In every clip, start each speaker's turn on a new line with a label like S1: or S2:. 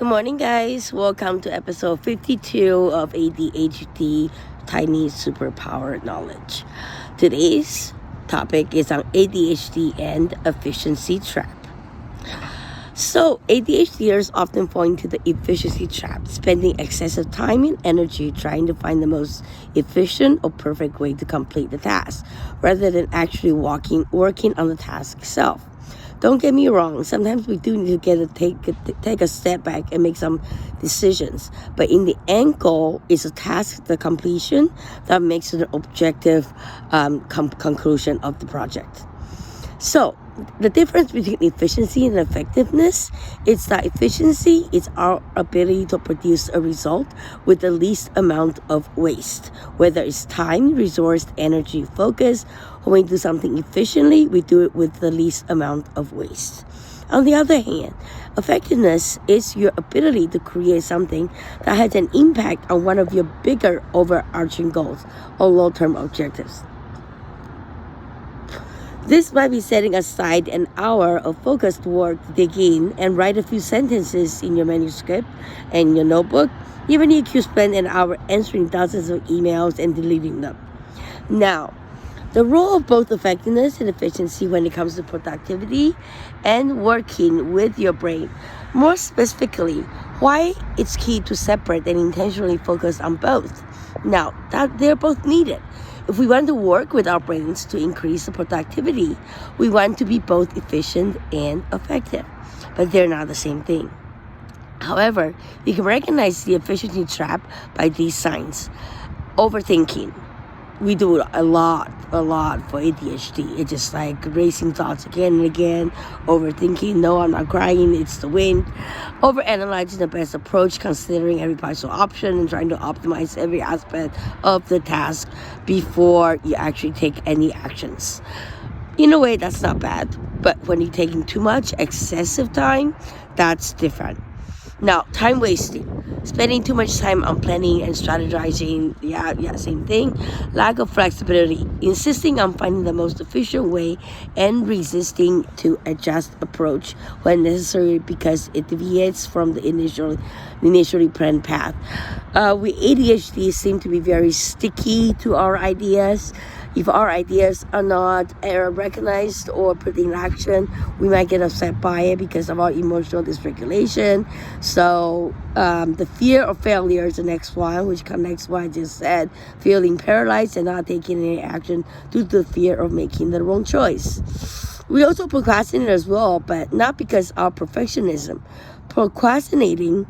S1: Good morning, guys. Welcome to episode 52 of ADHD Tiny Superpower Knowledge. Today's topic is on ADHD and efficiency trap. So, ADHD'ers often fall into the efficiency trap, spending excessive time and energy trying to find the most efficient or perfect way to complete the task, rather than actually working on the task itself. Don't get me wrong, sometimes we do need to take a step back and make some decisions. But in the end goal is a task, the completion, that makes it an objective conclusion of the project. So, the difference between efficiency and effectiveness is that efficiency is our ability to produce a result with the least amount of waste. Whether it's time, resource, energy, focus, when we do something efficiently, we do it with the least amount of waste. On the other hand, effectiveness is your ability to create something that has an impact on one of your bigger overarching goals or long-term objectives. This might be setting aside an hour of focused work to dig in and write a few sentences in your manuscript and your notebook, even if you spend an hour answering dozens of emails and deleting them. Now, the role of both effectiveness and efficiency when it comes to productivity and working with your brain. More specifically, why it's key to separate and intentionally focus on both. Now, that they're both needed. If we want to work with our brains to increase the productivity, we want to be both efficient and effective, but they're not the same thing. However, you can recognize the efficiency trap by these signs. Overthinking. We do a lot for ADHD. It's just like racing thoughts again and again. Overthinking, no, I'm not crying, it's the wind. Overanalyzing the best approach, considering every possible option and trying to optimize every aspect of the task before you actually take any actions. In a way, that's not bad. But when you're taking too much, excessive time, that's different. Now, time wasting. Spending too much time on planning and strategizing, same thing. Lack of flexibility. Insisting on finding the most efficient way and resisting to adjust approach when necessary because it deviates from the initially planned path. We ADHD seem to be very sticky to our ideas. If our ideas are not recognized or put in action, we might get upset by it because of our emotional dysregulation. So the fear of failure is the next one, which connects what I just said. Feeling paralyzed and not taking any action due to the fear of making the wrong choice. We also procrastinate as well, but not because of perfectionism. Procrastinating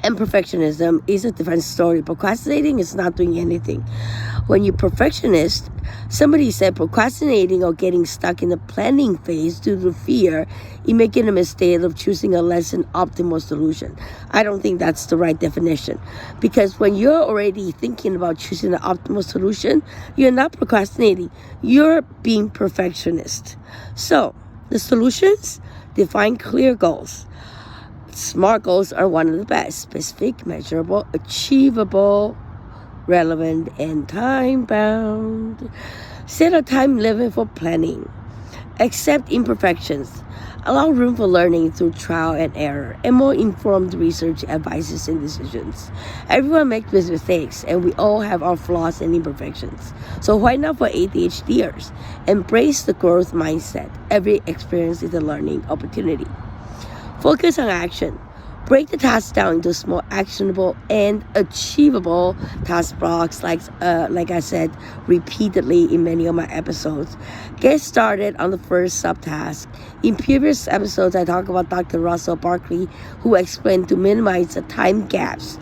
S1: and perfectionism is a different story. Procrastinating is not doing anything. When you're perfectionist, somebody said procrastinating or getting stuck in the planning phase due to fear, you're making a mistake of choosing a less than optimal solution. I don't think that's the right definition. Because when you're already thinking about choosing the optimal solution, you're not procrastinating. You're being perfectionist. So, the solutions? Define clear goals. SMART goals are one of the best. Specific, measurable, achievable, relevant, and time-bound. Set a time limit for planning. Accept imperfections. Allow room for learning through trial and error and more informed research, advices, and decisions. Everyone makes mistakes, and we all have our flaws and imperfections. So why not for ADHD'ers? Embrace the growth mindset. Every experience is a learning opportunity. Focus on action. Break the task down into small, actionable, and achievable task blocks, like I said repeatedly in many of my episodes. Get started on the first subtask. In previous episodes, I talk about Dr. Russell Barkley, who explained to minimize the time gaps.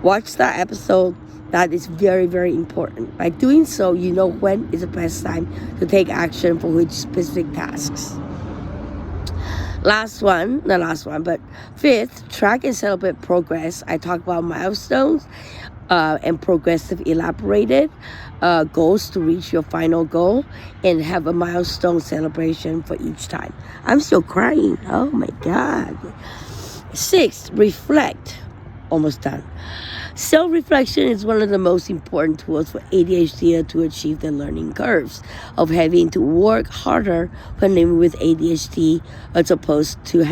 S1: Watch that episode. That is very, very important. By doing so, you know when is the best time to take action for which specific tasks. Fifth, track and celebrate progress. I talk about milestones and progressive elaborated goals to reach your final goal and have a milestone celebration for each time. I'm still crying. Oh my God. Sixth, reflect. Almost done. Self-reflection is one of the most important tools for ADHD to achieve the learning curves of having to work harder when living with ADHD as opposed to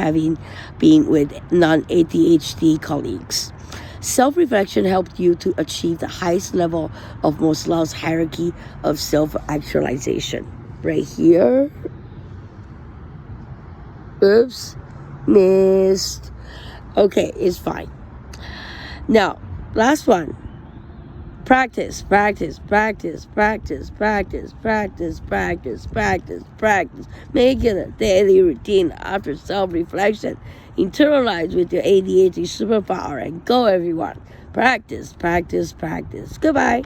S1: being with non-ADHD colleagues. Self-reflection helped you to achieve the highest level of Maslow's hierarchy of self-actualization. Right here. Oops. Missed. Okay, it's fine. Now, last one. Practice. Make it a daily routine after self-reflection. Internalize with your ADHD superpower and go, everyone. Practice. Goodbye.